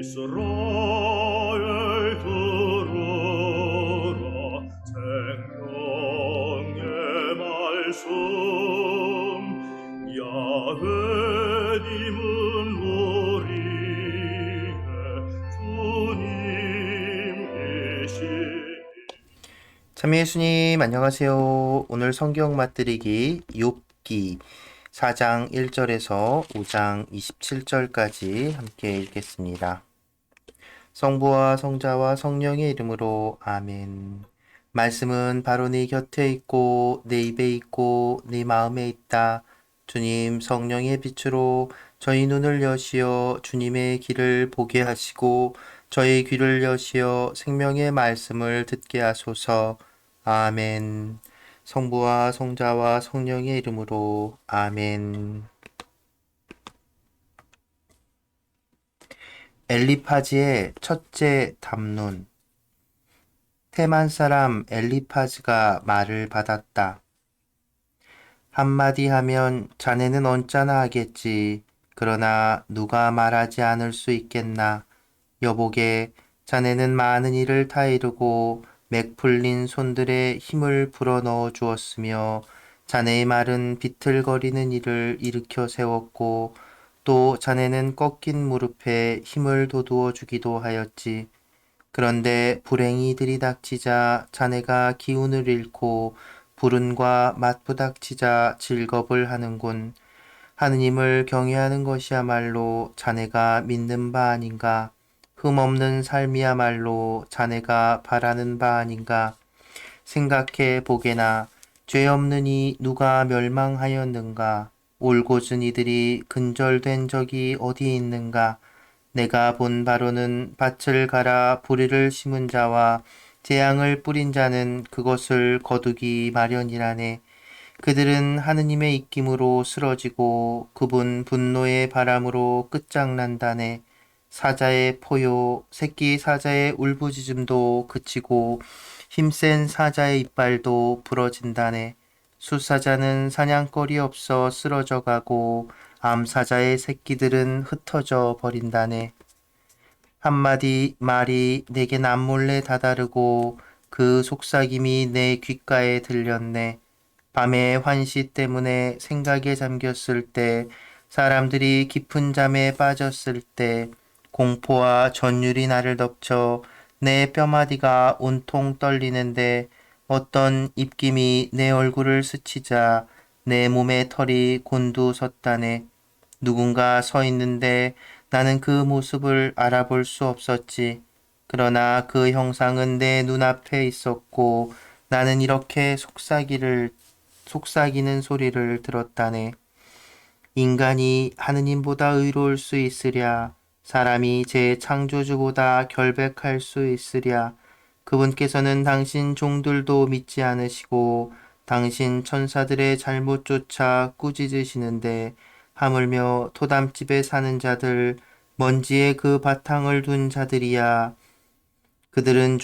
이스라엘 들으라 생명의 말씀 야훼님은 우리의 주님이시. 참 예수님 안녕하세요. 오늘 성경 맛들이기 욥기 4장 1절에서 5장 27절까지 함께 읽겠습니다. 성부와 성자와 성령의 이름으로 아멘. 말씀은 바로 네 곁에 있고 내 입에 있고 네 마음에 있다. 주님 성령의 빛으로 저희 눈을 여시어 주님의 길을 보게 하시고 저희 귀를 여시어 생명의 말씀을 듣게 하소서. 아멘. 성부와 성자와 성령의 이름으로 아멘. 엘리파지의 첫째 담론. 테만 사람 엘리파즈가 말을 받았다. 한마디 하면 자네는 언짢아 하겠지. 그러나 누가 말하지 않을 수 있겠나. 여보게, 자네는 많은 일을 다 이루고 맥 풀린 손들에 힘을 불어넣어 주었으며 자네의 말은 비틀거리는 일을 일으켜 세웠고 또 자네는 꺾인 무릎에 힘을 돋우어 주기도 하였지. 그런데 불행이 들이닥치자 자네가 기운을 잃고 불운과 맞부닥치자 질겁을 하는군. 하느님을 경외하는 것이야말로 자네가 믿는 바 아닌가? 흠없는 삶이야말로 자네가 바라는 바 아닌가? 생각해 보게나. 죄 없는 이 누가 멸망하였는가? 올곧은 이들이 근절된 적이 어디 있는가? 내가 본 바로는 밭을 갈아 불의를 심은 자와 재앙을 뿌린 자는 그것을 거두기 마련이라네. 그들은 하느님의 입김으로 쓰러지고 그분 분노의 바람으로 끝장난다네. 사자의 포효, 새끼 사자의 울부짖음도 그치고 힘센 사자의 이빨도 부러진다네. 숫사자는 사냥거리 없어 쓰러져 가고 암사자의 새끼들은 흩어져 버린다네. 한마디 말이 내게 남몰래 다다르고 그 속삭임이 내 귓가에 들렸네. 밤의 환시 때문에 생각에 잠겼을 때, 사람들이 깊은 잠에 빠졌을 때, 공포와 전율이 나를 덮쳐 내 뼈마디가 온통 떨리는데 어떤 입김이 내 얼굴을 스치자 내 몸의 털이 곤두섰다네. 누군가 서 있는데 나는 그 모습을 알아볼 수 없었지. 그러나 그 형상은 내 눈앞에 있었고 나는 이렇게 속삭이는 소리를 들었다네. 인간이 하느님보다 의로울 수 있으랴. 사람이 제 창조주보다 결백할 수 있으랴. 그분께서는 당신 종들도 믿지 않으시고 당신 천사들의 잘못조차 꾸짖으시는데 하물며 토담집에 사는 자들, 먼지에 그 바탕을 둔 자들이야. 그들은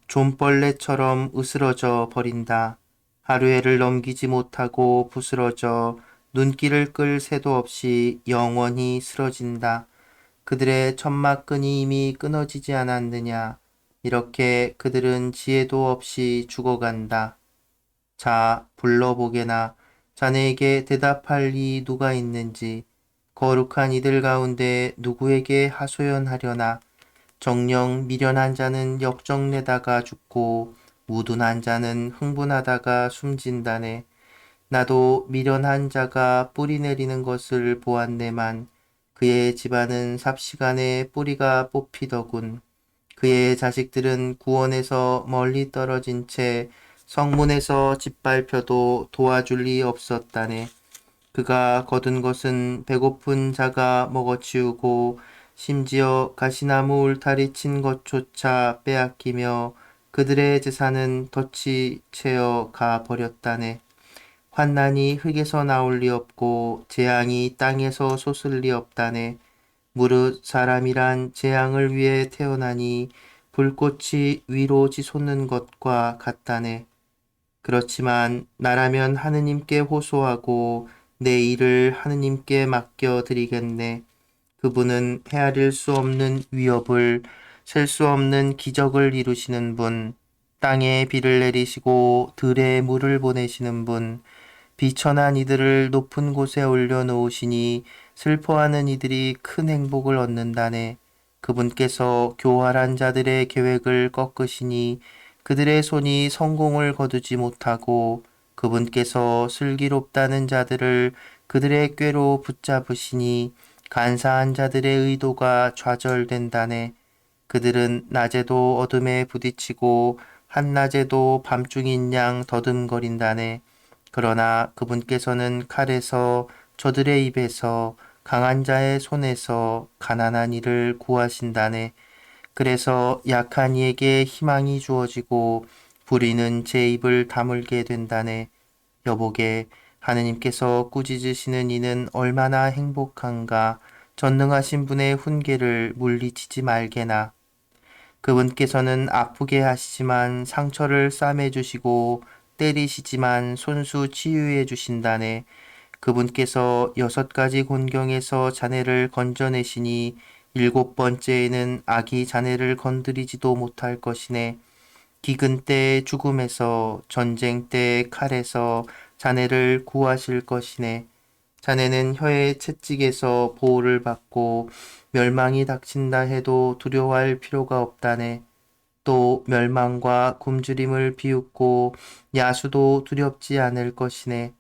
좀벌레처럼 으스러져 버린다. 하루해를 넘기지 못하고 부스러져 눈길을 끌 새도 없이 영원히 쓰러진다. 그들의 천막끈이 이미 끊어지지 않았느냐. 이렇게 그들은 지혜도 없이 죽어간다. 자, 불러보게나. 자네에게 대답할 이 누가 있는지. 거룩한 이들 가운데 누구에게 하소연하려나. 정녕 미련한 자는 역정내다가 죽고 우둔한 자는 흥분하다가 숨진다네. 나도 미련한 자가 뿌리 내리는 것을 보았네만 그의 집안은 삽시간에 뿌리가 뽑히더군. 그의 자식들은 구원에서 멀리 떨어진 채 성문에서 짓밟혀도 도와줄 리 없었다네. 그가 거둔 것은 배고픈 자가 먹어치우고 심지어 가시나무 울타리 친 것조차 빼앗기며 그들의 재산은 덫이 채어 가 버렸다네. 환난이 흙에서 나올 리 없고 재앙이 땅에서 솟을 리 없다네. 무릇 사람이란 재앙을 위해 태어나니 불꽃이 위로 치솟는 것과 같다네. 그렇지만 나라면 하느님께 호소하고 내 일을 하느님께 맡겨 드리겠네. 그분은 헤아릴 수 없는 위협을, 셀 수 없는 기적을 이루시는 분, 땅에 비를 내리시고 들에 물을 보내시는 분, 비천한 이들을 높은 곳에 올려놓으시니 슬퍼하는 이들이 큰 행복을 얻는다네. 그분께서 교활한 자들의 계획을 꺾으시니 그들의 손이 성공을 거두지 못하고, 그분께서 슬기롭다는 자들을 그들의 꾀로 붙잡으시니 간사한 자들의 의도가 좌절된다네. 그들은 낮에도 어둠에 부딪히고 한낮에도 밤중인 양 더듬거린다네. 그러나 그분께서는 칼에서, 저들의 입에서, 강한 자의 손에서 가난한 이를 구하신다네. 그래서 약한 이에게 희망이 주어지고 불의는 제 입을 다물게 된다네. 여보게, 하느님께서 꾸짖으시는 이는 얼마나 행복한가. 전능하신 분의 훈계를 물리치지 말게나. 그분께서는 아프게 하시지만 상처를 싸매 주시고 때리시지만 손수 치유해 주신다네. 그분께서 6가지 곤경에서 자네를 건져내시니 7번째에는 악이 자네를 건드리지도 못할 것이네. 기근 때 죽음에서, 전쟁 때 칼에서 자네를 구하실 것이네. 자네는 혀의 채찍에서 보호를 받고 멸망이 닥친다 해도 두려워할 필요가 없다네. 또 멸망과 굶주림을 비웃고 야수도 두렵지 않을 것이네.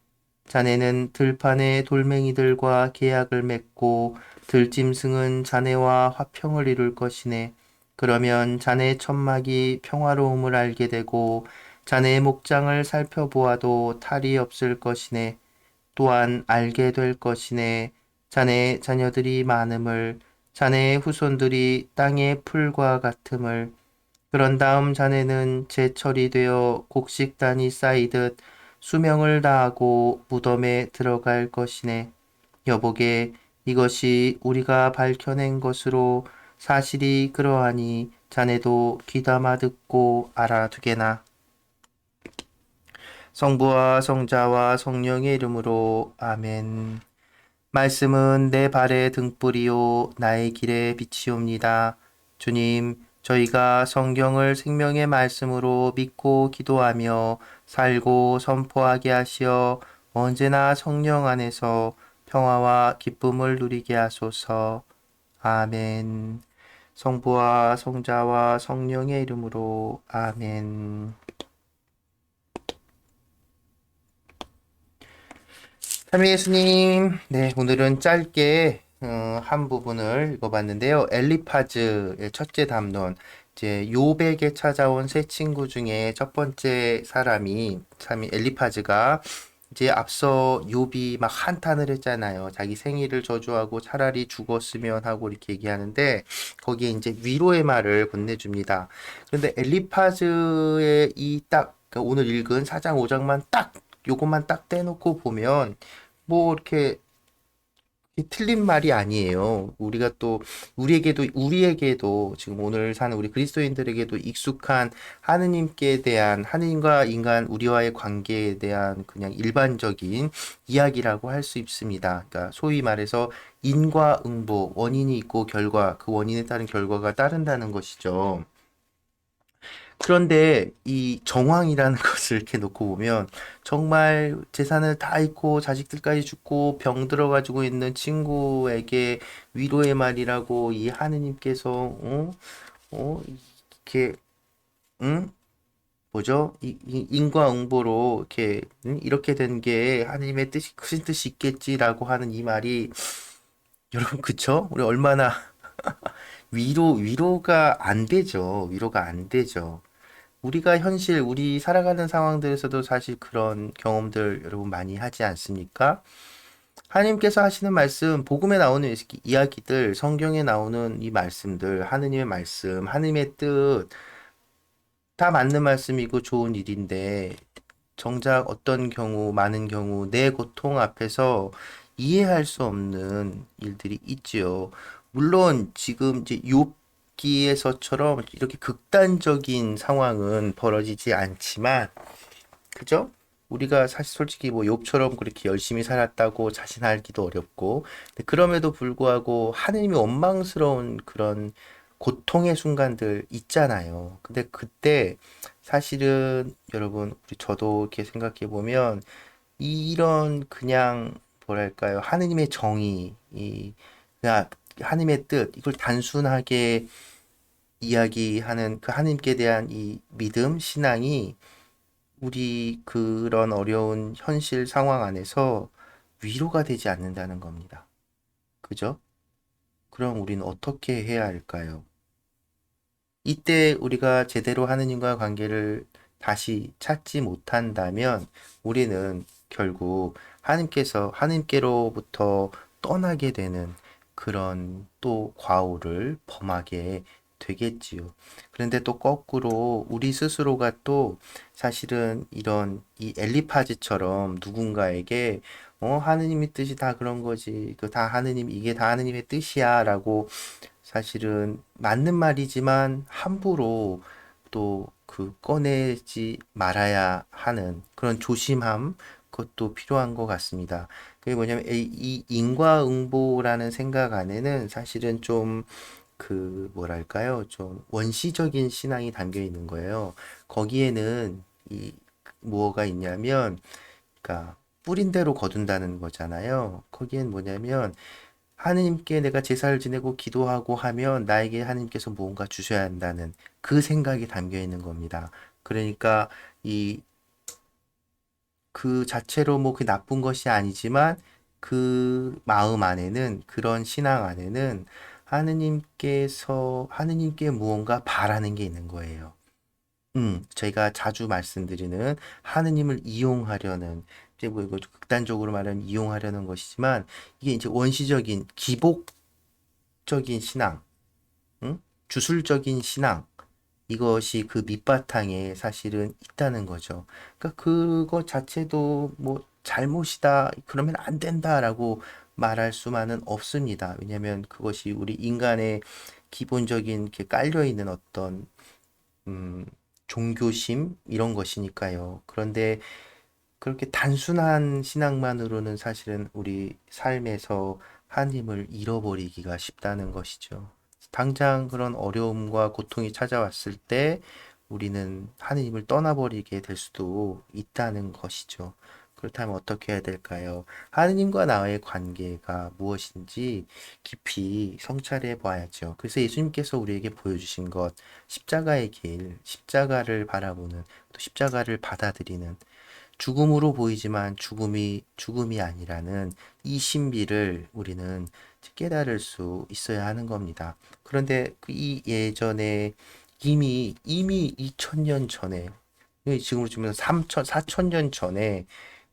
자네는 들판의 돌멩이들과 계약을 맺고 들짐승은 자네와 화평을 이룰 것이네. 그러면 자네 천막이 평화로움을 알게 되고 자네의 목장을 살펴보아도 탈이 없을 것이네. 또한 알게 될 것이네. 자네의 자녀들이 많음을, 자네의 후손들이 땅의 풀과 같음을. 그런 다음 자네는 제철이 되어 곡식단이 쌓이듯 수명을 다하고 무덤에 들어갈 것이네. 여보게, 이것이 우리가 밝혀낸 것으로 사실이 그러하니 자네도 귀담아 듣고 알아두게나. 성부와 성자와 성령의 이름으로 아멘. 말씀은 내 발의 등불이요 나의 길의 빛이옵니다. 주님, 저희가 성경을 생명의 말씀으로 믿고 기도하며 살고 선포하게 하시어 언제나 성령 안에서 평화와 기쁨을 누리게 하소서. 아멘. 성부와 성자와 성령의 이름으로 아멘. 삼위 예수님, 네, 오늘은 짧게 한 부분을 읽어봤는데요. 엘리파즈의 첫째 담론, 이제 욥에게 찾아온 세 친구 중에 첫 번째 사람이 참 엘리파즈가 이제 앞서 욥이 막 한탄을 했잖아요. 자기 생일을 저주하고 차라리 죽었으면 하고 이렇게 얘기하는데 거기에 이제 위로의 말을 건네줍니다. 그런데 엘리파즈의 이 딱 오늘 읽은 4장 5장만 딱 요것만 딱 떼놓고 보면 뭐 이렇게 틀린 말이 아니에요. 우리가 또 우리에게도 지금 오늘 사는 우리 그리스도인들에게도 익숙한 하느님께 대한, 하느님과 인간 우리와의 관계에 대한 그냥 일반적인 이야기라고 할 수 있습니다. 그러니까 소위 말해서 인과응보, 원인이 있고 결과, 그 원인에 따른 결과가 따른다는 것이죠. 그런데 이 정황이라는 것을 이렇게 놓고 보면 정말 재산을 다 잃고 자식들까지 죽고 병 들어가지고 있는 친구에게 위로의 말이라고 이 하느님께서 이렇게 응? 뭐죠? 인과응보로 이렇게 이렇게 된 게 하느님의 뜻이 크신 뜻이 있겠지라고 하는 이 말이 여러분 그쵸? 우리 얼마나 위로가 안 되죠. 위로가 안 되죠. 우리가 현실, 우리 살아가는 상황들에서도 사실 그런 경험들 여러분 많이 하지 않습니까? 하나님께서 하시는 말씀, 복음에 나오는 이야기들, 성경에 나오는 이 말씀들, 하느님의 말씀, 하느님의 뜻, 다 맞는 말씀이고 좋은 일인데, 정작 어떤 경우, 많은 경우, 내 고통 앞에서 이해할 수 없는 일들이 있지요. 물론 지금 이제 욥기에서처럼 이렇게 극단적인 상황은 벌어지지 않지만, 그죠? 우리가 사실 솔직히 뭐 욥처럼 그렇게 열심히 살았다고 자신하기도 어렵고, 근데 그럼에도 불구하고 하느님이 원망스러운 그런 고통의 순간들 있잖아요. 근데 그때 사실은 여러분, 우리 저도 이렇게 생각해 보면 이런 그냥 뭐랄까요, 하느님의 정의, 그냥 하느님의 뜻, 이걸 단순하게 이야기하는 그 하느님께 대한 이 믿음, 신앙이 우리 그런 어려운 현실 상황 안에서 위로가 되지 않는다는 겁니다. 그죠? 그럼 우리는 어떻게 해야 할까요? 이때 우리가 제대로 하느님과 관계를 다시 찾지 못한다면 우리는 결국 하느님께로부터 떠나게 되는 그런 또 과오를 범하게 되겠지요. 그런데 또 거꾸로 우리 스스로가 또 사실은 이런 이 엘리파즈처럼 누군가에게 하느님의 뜻이 다 그런 거지. 그 다 하느님, 이게 다 하느님의 뜻이야라고 사실은 맞는 말이지만 함부로 또 그 꺼내지 말아야 하는 그런 조심함, 그것도 필요한 것 같습니다. 그게 뭐냐면 이 인과응보라는 생각 안에는 사실은 좀 그 뭐랄까요? 좀 원시적인 신앙이 담겨 있는 거예요. 거기에는 이 뭐가 있냐면, 그러니까 뿌린 대로 거둔다는 거잖아요. 거기엔 뭐냐면 하느님께 내가 제사를 지내고 기도하고 하면 나에게 하느님께서 무언가 주셔야 한다는 그 생각이 담겨 있는 겁니다. 그러니까 이 그 자체로 뭐 그 나쁜 것이 아니지만 그 마음 안에는, 그런 신앙 안에는 하느님께 무언가 바라는 게 있는 거예요. 저희가 자주 말씀드리는 하느님을 이용하려는, 이제 뭐 이거 극단적으로 말하면 이용하려는 것이지만, 이게 이제 원시적인 기복적인 신앙, 응? 주술적인 신앙, 이것이 그 밑바탕에 사실은 있다는 거죠. 그러니까 그것 자체도 뭐 잘못이다, 그러면 안 된다라고 말할 수만은 없습니다. 왜냐하면 그것이 우리 인간의 기본적인 이렇게 깔려 있는 어떤 음, 종교심 이런 것이니까요. 그런데 그렇게 단순한 신앙만으로는 사실은 우리 삶에서 하나님을 잃어버리기가 쉽다는 것이죠. 당장 그런 어려움과 고통이 찾아왔을 때 우리는 하느님을 떠나버리게 될 수도 있다는 것이죠. 그렇다면 어떻게 해야 될까요? 하느님과 나의 관계가 무엇인지 깊이 성찰해 봐야죠. 그래서 예수님께서 우리에게 보여주신 것, 십자가의 길, 십자가를 바라보는, 또 십자가를 받아들이는, 죽음으로 보이지만 죽음이 아니라는 이 신비를 우리는 깨달을 수 있어야 하는 겁니다. 그런데 그 이 예전에 이미 2000년 전에, 지금으로 치면 4000년 전에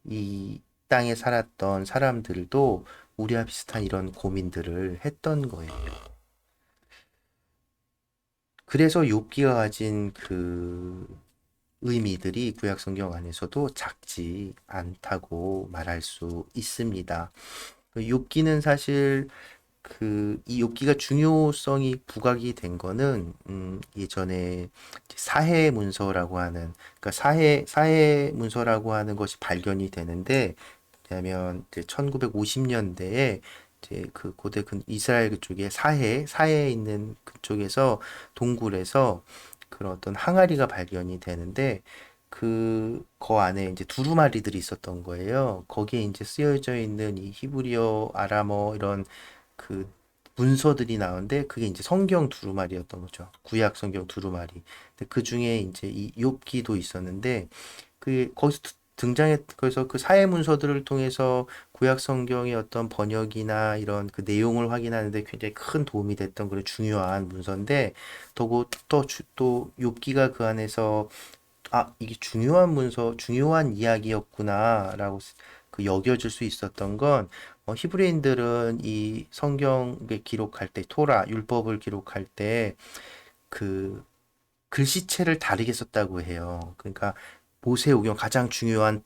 이 땅에 살았던 사람들도 우리와 비슷한 이런 고민들을 했던 거예요. 그래서 욥기가 가진 그 의미들이 구약 성경 안에서도 작지 않다고 말할 수 있습니다. 그 욥기는 사실 이 욥기가 중요성이 부각이 된 거는 예전에 사해 문서라고 하는, 그러니까 사해 문서라고 하는 것이 발견이 되는데, 왜냐하면 1950년대에 이제 그 고대 이스라엘 그쪽에 사해에 있는 그쪽에서 동굴에서 그런 어떤 항아리가 발견이 되는데, 거 안에 이제 두루마리들이 있었던 거예요. 거기에 이제 쓰여져 있는 이 히브리어, 아람어 이런 그 문서들이 나오는데, 그게 이제 성경 두루마리였던 거죠. 구약 성경 두루마리. 근데 그 중에 이제 이 욥기도 있었는데, 거기서 거기서 그 사회 문서들을 통해서 구약 성경의 어떤 번역이나 이런 그 내용을 확인하는데 굉장히 큰 도움이 됐던 그런 중요한 문서인데, 또 욥기가 그 안에서 이게 중요한 문서, 중요한 이야기였구나라고 그 여겨질 수 있었던 건, 히브리인들은 이 성경을 기록할 때, 토라, 율법을 기록할 때 그 글씨체를 다르게 썼다고 해요. 그러니까 모세오경, 가장 중요한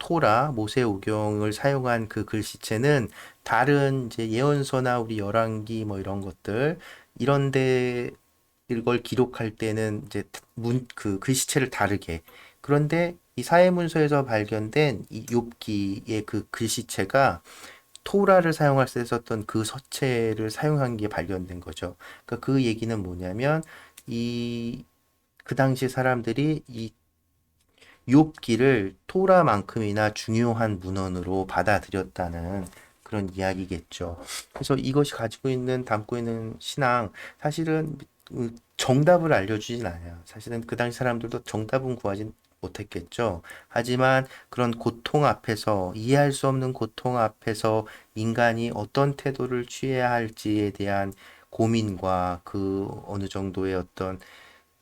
모세오경을 사용한 그 글씨체는 다른 이제 예언서나 우리 열왕기 뭐 이런 것들, 이런데 이걸 기록할 때는 이제 그 글씨체를 다르게. 그런데 이 사해문서에서 발견된 이 욥기의 그 글씨체가 토라를 사용할 때 썼던 그 서체를 사용한 게 발견된 거죠. 그러니까 그 얘기는 뭐냐면 이 그 당시 사람들이 이 욥기를 토라만큼이나 중요한 문헌으로 받아들였다는 그런 이야기겠죠. 그래서 이것이 가지고 있는 담고 있는 신앙 사실은 정답을 알려주진 않아요. 사실은 그 당시 사람들도 정답은 구하진 못했겠죠. 하지만 그런 고통 앞에서 이해할 수 없는 고통 앞에서 인간이 어떤 태도를 취해야 할지에 대한 고민과 그 어느 정도의 어떤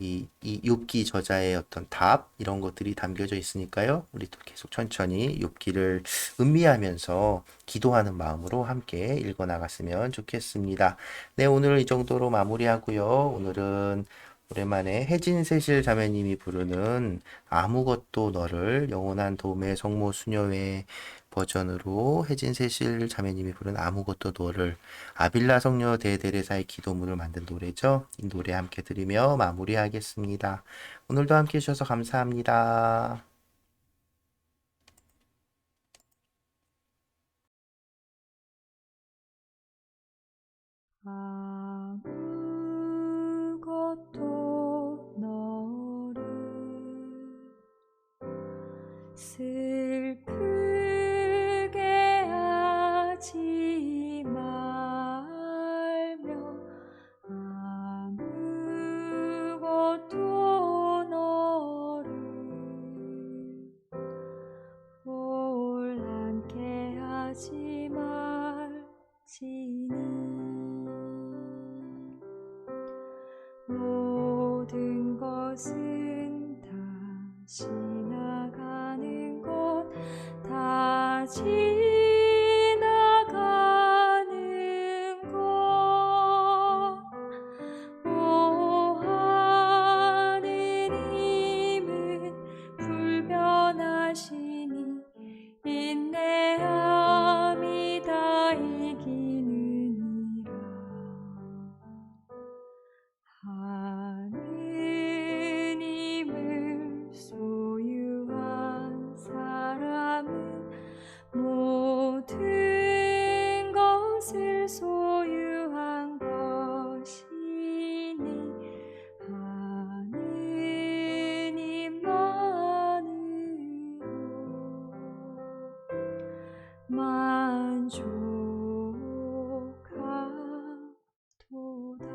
이 욥기 저자의 어떤 답 이런 것들이 담겨져 있으니까요. 우리도 계속 천천히 욥기를 음미하면서 기도하는 마음으로 함께 읽어 나갔으면 좋겠습니다. 네, 오늘 이 정도로 마무리하고요. 오늘은 오랜만에 혜진세실 자매님이 부르는 아무것도 너를 영원한 도움의 성모 수녀회 버전으로 혜진세실 자매님이 부른 아무것도 너를 아빌라 성녀 대데레사의 기도문을 만든 노래죠. 이 노래 함께 들으며 마무리하겠습니다. 오늘도 함께 해주셔서 감사합니다. 아무것도 너를 슬프게 하지 말며 아무것도 너를 혼란케 하지 말지니 모든 것은 다 지나가는 것 다 지나가는 것 오 하느님은 불변하시니 인내함이 다 이기느니라 하느님을 소유한 사람은 모든 것을 소유한 것이니 하느님만으로 만족하도다.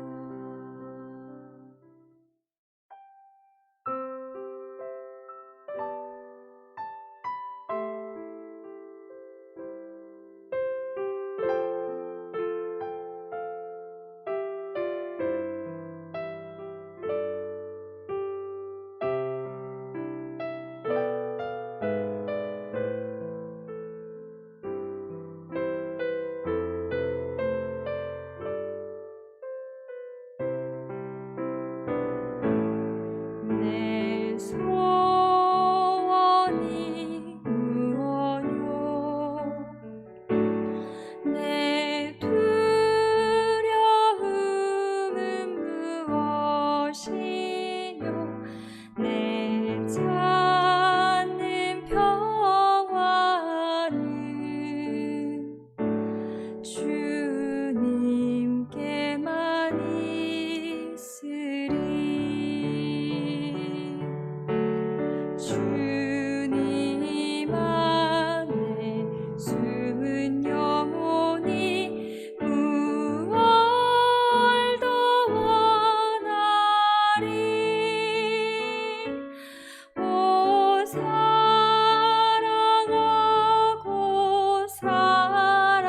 내 소원이 무엇요 내 두려움은 무엇이뇨 내 찾는 평화는 주님께만 있으리 주님 안에 숨은 영혼이 무얼 더 원하리 오 사랑하고 사랑하여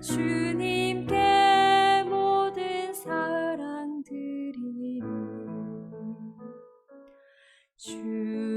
주님께 모든 사랑 드리리 주